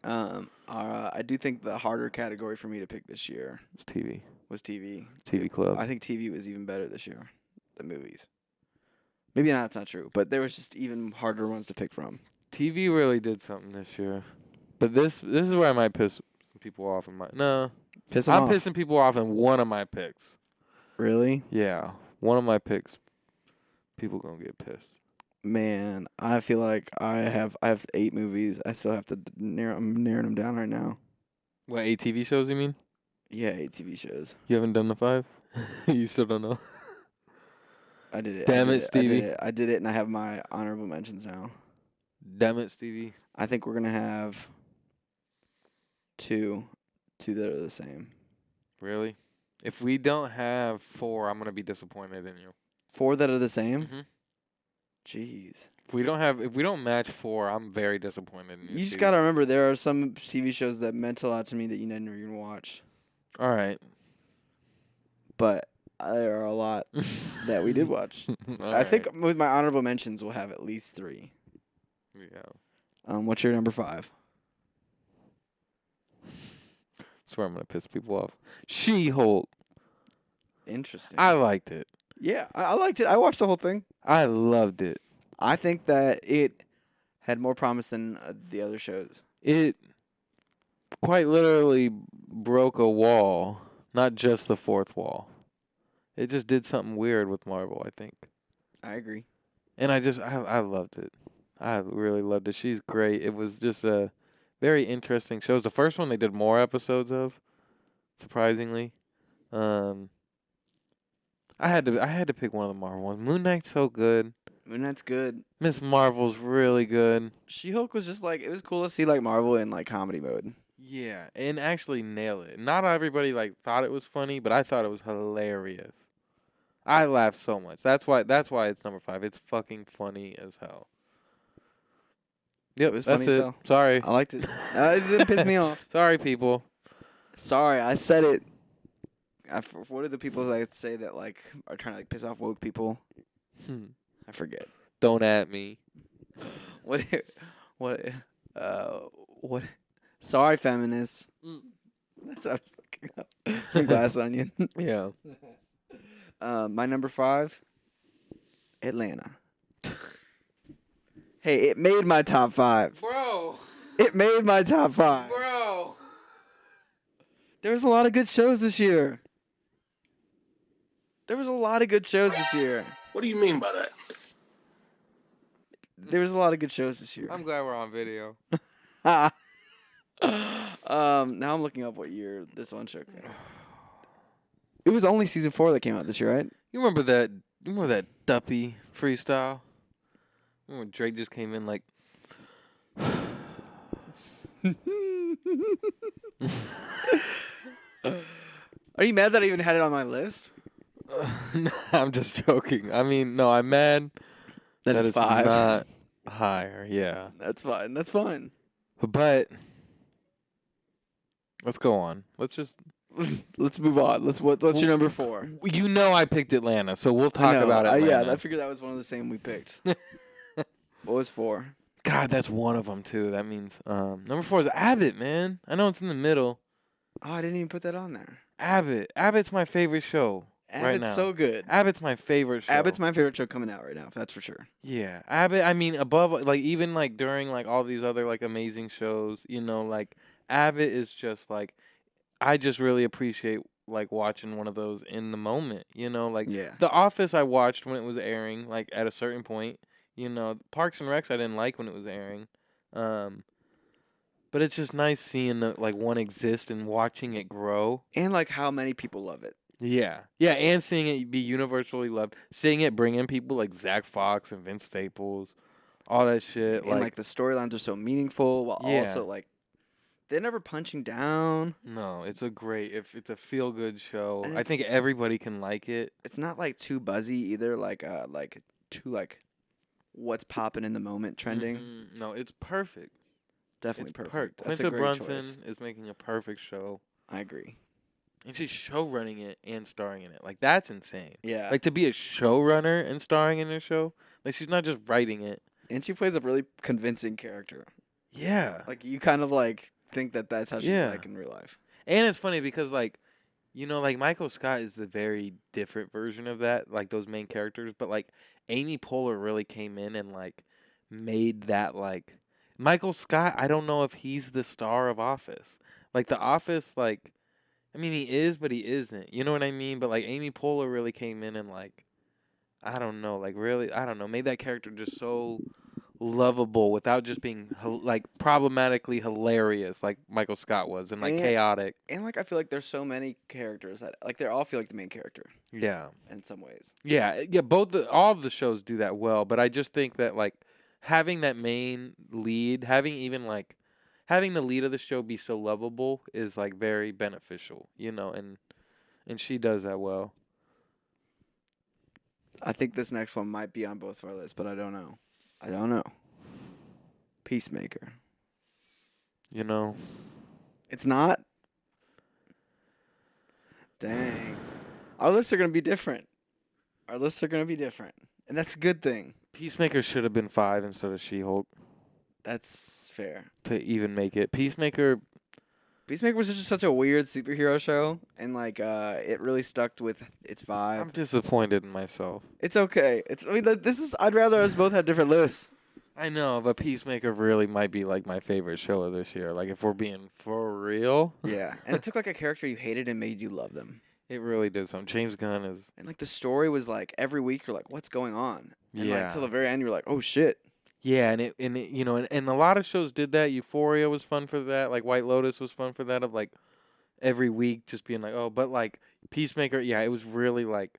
I do think the harder category for me to pick this year It's TV. was TV. TV Club. I think TV was even better this year than movies. Maybe not. It's not true, but there was just even harder ones to pick from. TV really did something this year. But this is where I might piss people off. No. Piss 'em I'm off. pissing people off in one of my picks. Really? Yeah. One of my picks. People gonna get pissed. Man, I feel like I have 8 movies. I still have to I'm narrowing them down right now. What, 8 TV shows you mean? Yeah, 8 TV shows. You haven't done the 5? You still don't know? I did it. Damn it, Stevie. I did it, and I have my honorable mentions now. Damn it, Stevie. I think we're gonna have two that are the same. Really? If we don't have 4, I'm gonna be disappointed in you. 4 that are the same? Mm-hmm. Jeez. If we don't match 4, I'm very disappointed in you. You just Stevie. gotta remember there are some TV shows that meant a lot to me that you never even watched. All right. But there are a lot that we did watch. I think with my honorable mentions, we'll have at least 3. Yeah. What's your number 5? Swear I'm gonna piss people off. She-Hulk. Interesting. I liked it. Yeah, I liked it. I watched the whole thing. I loved it. I think that it had more promise than the other shows. It quite literally broke a wall, not just the 4th wall. It just did something weird with Marvel, I think. I agree. And I loved it. I really loved it. She's great. It was just a very interesting show. It was the first one they did more episodes of, surprisingly. I had to pick one of the Marvel ones. Moon Knight's so good. Moon Knight's good. Miss Marvel's really good. She-Hulk was just like, it was cool to see like Marvel in like comedy mode. Yeah, and actually nail it. Not everybody like thought it was funny, but I thought it was hilarious. I laughed so much. That's why it's number 5. It's fucking funny as hell. Yep, It was that's funny as it. hell. Sorry. I liked it. It didn't piss me off. Sorry, people. Sorry, I said it. What are the people that say that like are trying to like piss off woke people? I forget. Don't at me. What? Sorry, feminists. That's what I was looking up from Glass Onion. Yeah. My number 5, Atlanta. Hey, it made my top 5. Bro. It made my top 5. Bro. There was a lot of good shows this year. There was a lot of good shows this year. What do you mean by that? There was a lot of good shows this year. I'm glad we're on video. Now I'm looking up what year this one show came out. It was only season 4 that came out this year, right? You remember that Duppy freestyle? Remember when Drake just came in like Are you mad that I even had it on my list? Nah, I'm just joking. I mean, no, I'm mad That it's 5. not higher. Yeah. That's fine. That's fine. But let's go on. Let's move on. What's your number 4? You know I picked Atlanta, so we'll talk about it. Atlanta. Yeah, I figured that was one of the same we picked. What was 4? God, that's one of them too. That means number 4 is Abbott, man. I know it's in the middle. Oh, I didn't even put that on there. Abbott's my favorite show right now. Abbott's so good. Abbott's my favorite show. Abbott's my favorite show coming out right now, that's for sure. Yeah, Abbott. I mean, above like even like during like all these other like amazing shows, you know, like Abbott is just like I just really appreciate like watching one of those in the moment, you know, like Yeah. The Office I watched when it was airing, like at a certain point, you know, Parks and Recs I didn't like when it was airing, but it's just nice seeing the, like one exist and watching it grow, And like how many people love it. yeah, and seeing it be universally loved, seeing it bring in people like Zach Fox and Vince Staples, all that shit, And like the storylines are so meaningful while Yeah. also like they're never punching down. No, it's a it's a feel good show. And I think everybody can like it. It's not like too buzzy either, like too like what's popping in the moment trending. Mhm. No, it's perfect. Definitely It's perfect. That's Quinta a great Brunson choice. is making a perfect show, I agree. and she's show running it and starring in it. Like that's insane. Yeah. Like to be a showrunner and starring in a show. Like she's not just writing it. And she plays a really convincing character. Yeah. Like you kind of like think that that's how she's Yeah. like in real life. And it's funny because, like, you know, like, Michael Scott is the very different version of that, like, those main characters. But, like, Amy Poehler really came in and, like, made that, like... Michael Scott, I don't know if he's the star of Office. Like, The Office, like... I mean, he is, but he isn't. You know what I mean? But, like, Amy Poehler really came in and, like... I don't know, like, really... I don't know. Made that character just so... lovable without just being like problematically hilarious like Michael Scott was and like chaotic. And like I feel like there's so many characters that like they all feel like the main character. Yeah. In some ways. Yeah, all of the shows do that well, but I just think that like having that main lead, having the lead of the show be so lovable is like very beneficial, you know, and she does that well. I think this next one might be on both of our lists, but I don't know. Peacemaker. You know. It's not? Dang. Our lists are going to be different. And that's a good thing. Peacemaker should have been 5 instead of She-Hulk. That's fair. To even make it. Peacemaker was just such a weird superhero show, and like it really stuck with its vibe. I'm disappointed in myself. It's okay. I'd rather us both have different lists. I know, but Peacemaker really might be like my favorite show of this year. Like if we're being for real. Yeah, and it took like a character you hated and made you love them. It really did something. James Gunn is... And like the story was like every week you're like, what's going on? And yeah. like till the very end you're like, oh shit. Yeah, and it you know, and a lot of shows did that. Euphoria was fun for that. Like White Lotus was fun for that. Of like every week just being like, oh, but like Peacemaker, yeah, it was really like,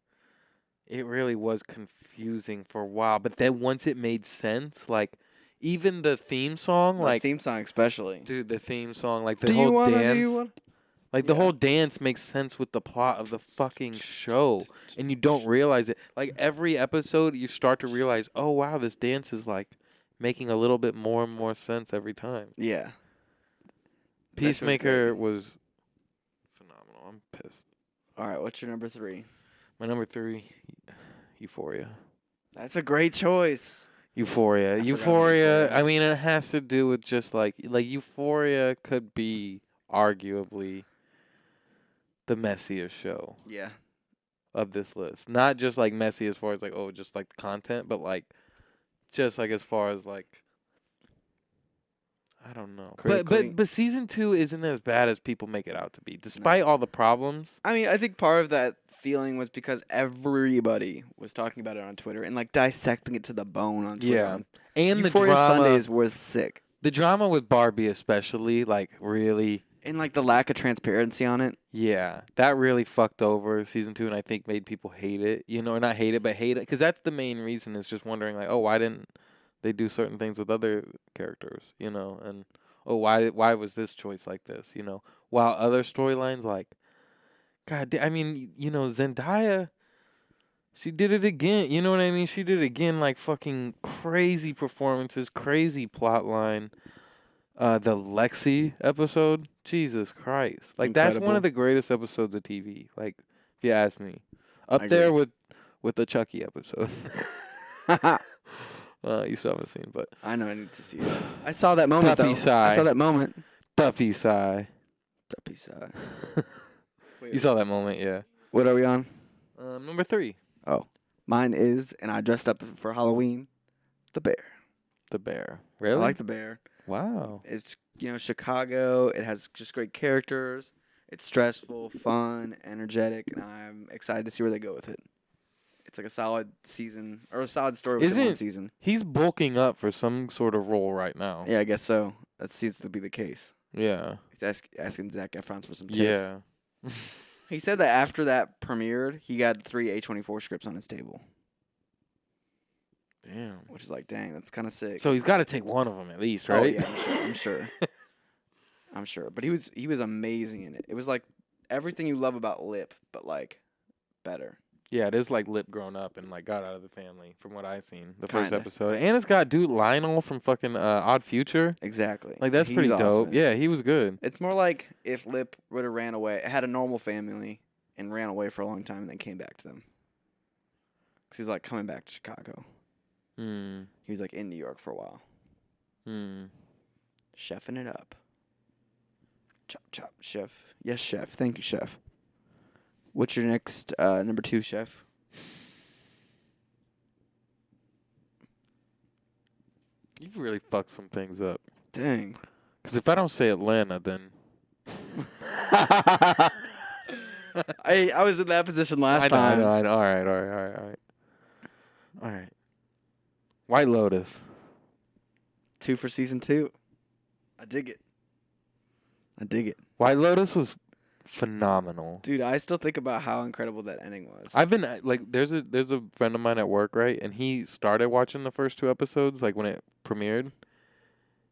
it really was confusing for a while. But then once it made sense, like even the theme song, The theme song especially. Dude, the theme song, like the whole dance. Like, the whole dance makes sense with the plot of the fucking show. And you don't realize it. Like, every episode, you start to realize, oh, wow, this dance is, like, making a little bit more and more sense every time. Yeah. Peacemaker was phenomenal. I'm pissed. All right, what's your number 3? My number 3, Euphoria. That's a great choice. Euphoria, I mean, it has to do with just, like Euphoria could be arguably... the messiest show. Yeah. Of this list. Not just like messy as far as like, oh, just like the content, but like just like as far as like I don't know. But season 2 isn't as bad as people make it out to be, despite all the problems. I mean, I think part of that feeling was because everybody was talking about it on Twitter and like dissecting it to the bone on Twitter. Yeah. And Euphoria the drama Sundays was sick. The drama with Barbie especially, like really. And like the lack of transparency on it. Yeah, that really fucked over season 2, and I think made people hate it. You know, or not hate it, but hate it, because that's the main reason. Is just wondering like, oh, why didn't they do certain things with other characters? You know, and oh, why was this choice like this? You know, while other storylines like, God, I mean, you know, Zendaya, she did it again. You know what I mean? She did it again, like fucking crazy performances, crazy plot line. The Lexi episode, Jesus Christ. Like, Incredible. That's one of the greatest episodes of TV, like, if you ask me. Up I there agree. with the Chucky episode. You still haven't seen, but... I know I need to see it. I saw that moment, Duffy though. sigh. I saw that moment. Duffy sigh. Duffy sigh. You saw that moment, yeah. What are we on? Number 3. Oh. Mine is, and I dressed up for Halloween, The Bear. The Bear. Really? I like The Bear. Wow. It's, you know, Chicago. It has just great characters. It's stressful, fun, energetic, and I'm excited to see where they go with it. It's like a solid season, or a solid story within one season. He's bulking up for some sort of role right now. Yeah, I guess so. That seems to be the case. Yeah. He's asking Zac Efron for some tips. Yeah. He said that after that premiered, he got 3 A24 scripts on his table. Damn. Which is like, dang, that's kind of sick. So he's got to take one of them at least, right? Oh, yeah, I'm sure. I'm sure. But he was amazing in it. It was like everything you love about Lip, but like better. Yeah, it is like Lip grown up and like got out of the family from what I've seen. The first episode. And it's got dude Lionel from fucking Odd Future. Exactly. Like that's pretty dope. Yeah, he was good. It's more like if Lip would have ran away, had a normal family and ran away for a long time and then came back to them. 'Cause he's like coming back to Chicago. He was like in New York for a while. Chefing it up. Chop, chop, chef. Yes, chef. Thank you, chef. What's your next number 2, chef? You've really fucked some things up. Dang. Because if I don't say Atlanta, then I was in that position last time. I know. All right. All right. White Lotus. 2 for season 2. I dig it. White Lotus was phenomenal. Dude, I still think about how incredible that ending was. I've been like, there's a friend of mine at work, right? And he started watching the first 2 episodes, like when it premiered,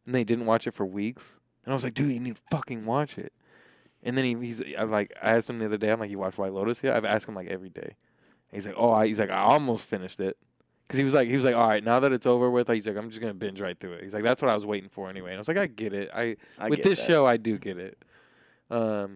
and they didn't watch it for weeks. And I was like, dude, you need to fucking watch it. And then I asked him the other day, I'm like, you watched White Lotus yet? I've asked him like every day. And he's like, I almost finished it. Because he was like, all right, now that it's over with, he's like, I'm just going to binge right through it. He's like, that's what I was waiting for anyway. And I was like, I get it. With this show, I do get it. But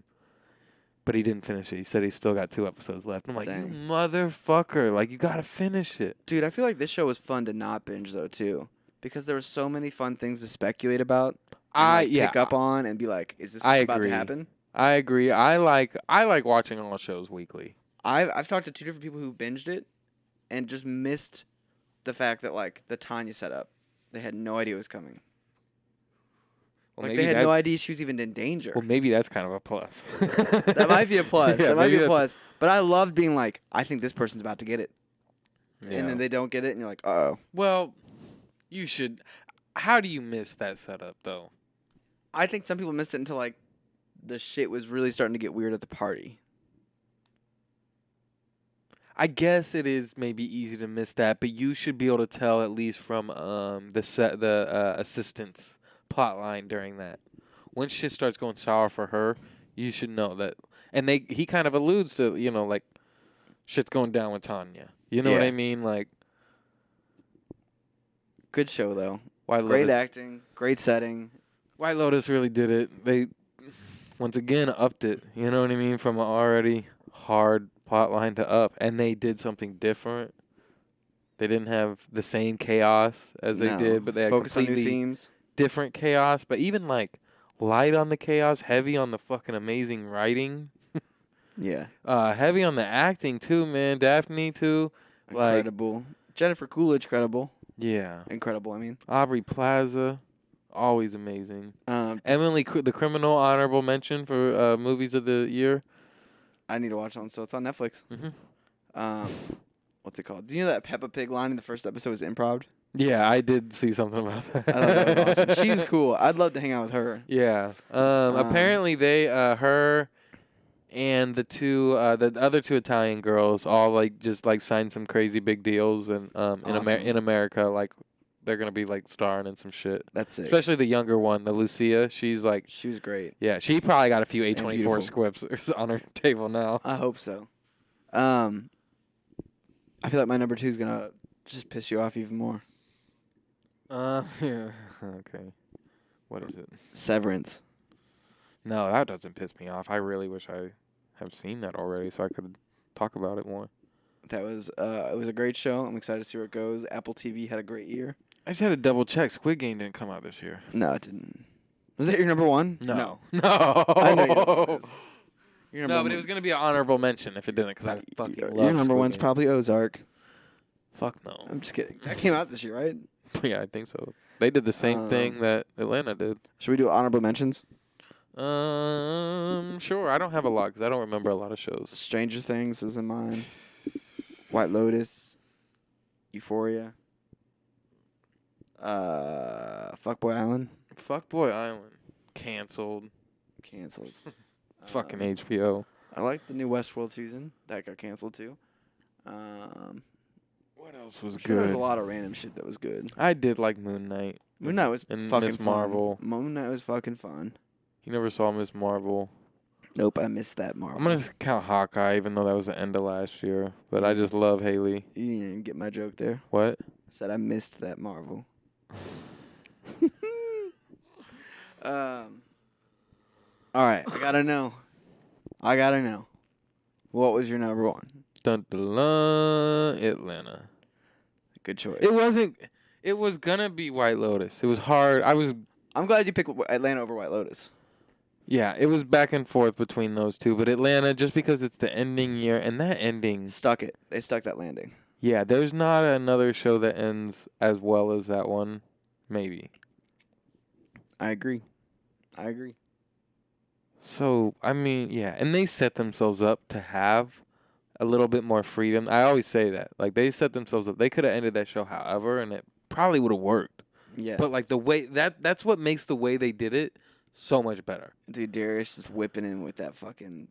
he didn't finish it. He said he's still got 2 episodes left. I'm like, Dang. you motherfucker. Like, you got to finish it. Dude, I feel like this show was fun to not binge, though, too. Because there were so many fun things to speculate about. And, pick up on and be like, is this what's about to happen? I agree. I like watching all shows weekly. I've talked to 2 different people who binged it and just missed the fact that, like, the Tanya setup, they had no idea it was coming. Well, like, they had no idea she was even in danger. Well, maybe that's kind of a plus. That might be a plus. Yeah, that might be a plus. But I loved being like, I think this person's about to get it. Yeah. And then they don't get it, and you're like, uh-oh. Well, you should. How do you miss that setup, though? I think some people missed it until, like, the shit was really starting to get weird at the party. I guess it is maybe easy to miss that, but you should be able to tell at least from the assistant's plot line during that. When shit starts going sour for her, you should know that. And he kind of alludes to, like, shit's going down with Tanya. You know what I mean? Like, good show though. White Lotus. Great acting, great setting. White Lotus really did it. They once again upped it. You know what I mean? From an already hard plot line to up, and they did something different. They didn't have the same chaos as they did, but they had completely on new themes. Different chaos. But even like light on the chaos, heavy on the fucking amazing writing. Yeah. Heavy on the acting too, man. Daphne too. Incredible. Like, Jennifer Coolidge, credible. Yeah. Incredible, I mean. Aubrey Plaza, always amazing. Emily, the Criminal, honorable mention for movies of the year. I need to watch it, so it's on Netflix. Mm-hmm. What's it called? Do you know that Peppa Pig line in the first episode was improv? Yeah, I did see something about that. I thought that was awesome. She's cool. I'd love to hang out with her. Yeah. Apparently they, her and the other 2 Italian girls all just signed some crazy big deals, and in America, like, they're gonna be like starring in some shit. That's sick. Especially the younger one, the Lucia. She was great. Yeah, she probably got a few A24 scripts on her table now. I hope so. I feel like my number 2 is gonna just piss you off even more. Yeah. Okay. What is it? Severance. No, that doesn't piss me off. I really wish I have seen that already so I could talk about it more. That was it was a great show. I'm excited to see where it goes. Apple TV had a great year. I just had to double check. Squid Game didn't come out this year. No, it didn't. Was that your number 1? No. I know your number but it was going to be an honorable mention if it didn't, because I fucking love your number Squid 1's Game. probably Ozark. Fuck no. I'm just kidding. That came out this year, right? Yeah, I think so. They did the same thing that Atlanta did. Should we do honorable mentions? Sure. I don't have a lot because I don't remember a lot of shows. Stranger Things is in mine. White Lotus. Euphoria. Fuckboy Island. Fuckboy Island. Canceled. Fucking HBO. I like the new Westworld season. That got canceled too. What else was good? There was a lot of random shit that was good. I did like Moon Knight. Moon Knight was and fucking Miss fun. Marvel. Moon Knight was fucking fun. You never saw Miss Marvel. Nope, I missed that Marvel. I'm gonna count Hawkeye, even though that was the end of last year. But I just love Haley. You didn't get my joke there. What? I said I missed that Marvel. All right, I gotta know. What was your number 1? Dun, dun, dun, Atlanta. Good choice. It wasn't. It was gonna be White Lotus. It was hard. I'm glad you picked Atlanta over White Lotus. Yeah, it was back and forth between those two, but Atlanta, just because it's the ending year, and that ending... They stuck that landing. Yeah, there's not another show that ends as well as that one. Maybe. I agree. So, I mean, yeah, and they set themselves up to have a little bit more freedom. I always say that. Like, they set themselves up. They could have ended that show however, and it probably would have worked. Yeah. But, like, the way... That's what makes the way they did it so much better. Dude, Darius just whipping in with that fucking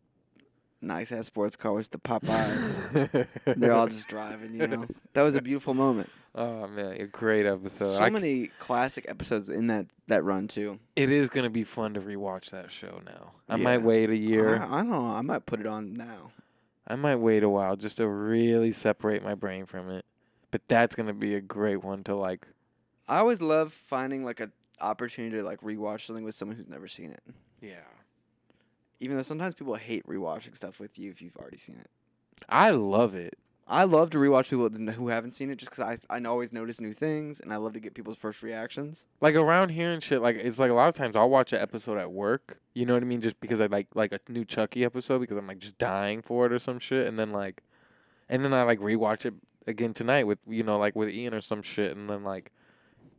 nice-ass sports car with the Popeyes. They're all just driving, you know? That was a beautiful moment. Oh, man, a great episode. So many classic episodes in that run, too. It is going to be fun to rewatch that show now. I Yeah. might wait a year. I don't know. I might put it on now. I might wait a while just to really separate my brain from it. But that's going to be a great one to, like... I always love finding, like, a opportunity to, like, rewatch something with someone who's never seen it. Yeah. Even though sometimes people hate rewatching stuff with you if you've already seen it. I love it. I love to rewatch people who haven't seen it just because I always notice new things, and I love to get people's first reactions. Like, around here and shit, like, it's like a lot of times I'll watch an episode at work, you know what I mean? Just because I like a new Chucky episode because I'm, like, just dying for it or some shit, and then I, like, rewatch it again tonight with, you know, like, with Ian or some shit, and then, like,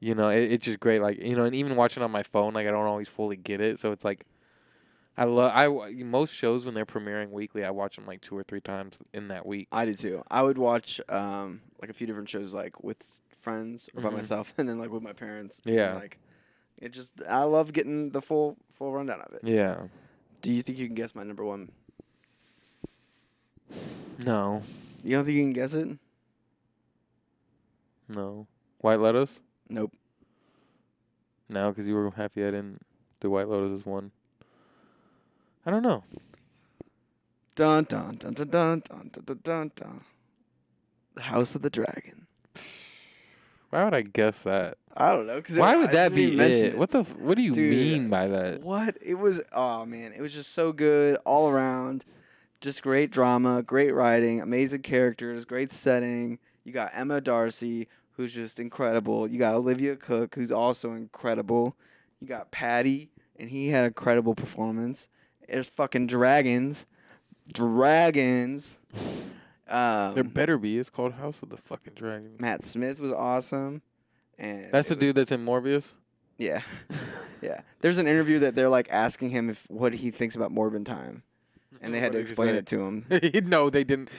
you know, it's just great, like, you know, and even watching on my phone, like, I don't always fully get it, so it's like, most shows when they're premiering weekly, I watch them like 2 or 3 times in that week. I do too. I would watch like a few different shows like with friends or by myself, and then like with my parents. Yeah. And, like I love getting the full rundown of it. Yeah. Do you think you can guess my number one? No. You don't think you can guess it? No. White Lotus? Nope. No, because you were happy I didn't do White Lotus as one. I don't know. Dun dun dun dun dun dun dun dun dun dun. The House of the Dragon. Why would I guess that? I don't know. Why would that be it? What do you Dude, mean by that? What? It was, oh man, it was just so good all around. Just great drama, great writing, amazing characters, great setting. You got Emma Darcy, who's just incredible. You got Olivia Cook, who's also incredible. You got Patty, and he had a credible performance. There's fucking dragons. Dragons. There better be. It's called House of the fucking Dragon. Matt Smith was awesome. And that's the dude that's in Morbius? Yeah. Yeah. There's an interview that they're like asking him what he thinks about Morbin Time. And they had to explain it to him. No, they didn't.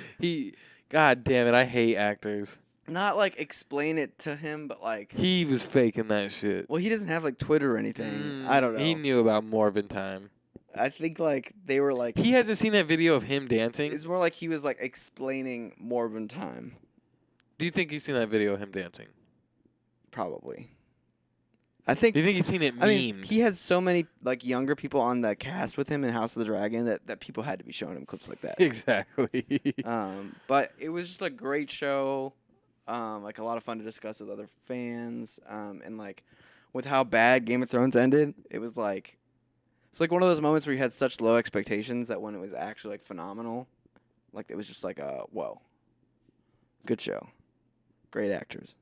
God damn it, I hate actors. Not like explain it to him, but like he was faking that shit. Well, he doesn't have like Twitter or anything. I don't know. He knew about Morbin Time. I think like they were like he hasn't seen that video of him dancing. It's more like he was like explaining Morbin Time. Do you think he's seen that video of him dancing? Probably. I think. Do you think he's seen it memed? I mean, he has so many like younger people on the cast with him in House of the Dragon that people had to be showing him clips like that. Exactly. But it was just a great show. Like a lot of fun to discuss with other fans. And like with how bad Game of Thrones ended, it was like it's like one of those moments where you had such low expectations that when it was actually like phenomenal, like it was just like whoa. Good show. Great actors.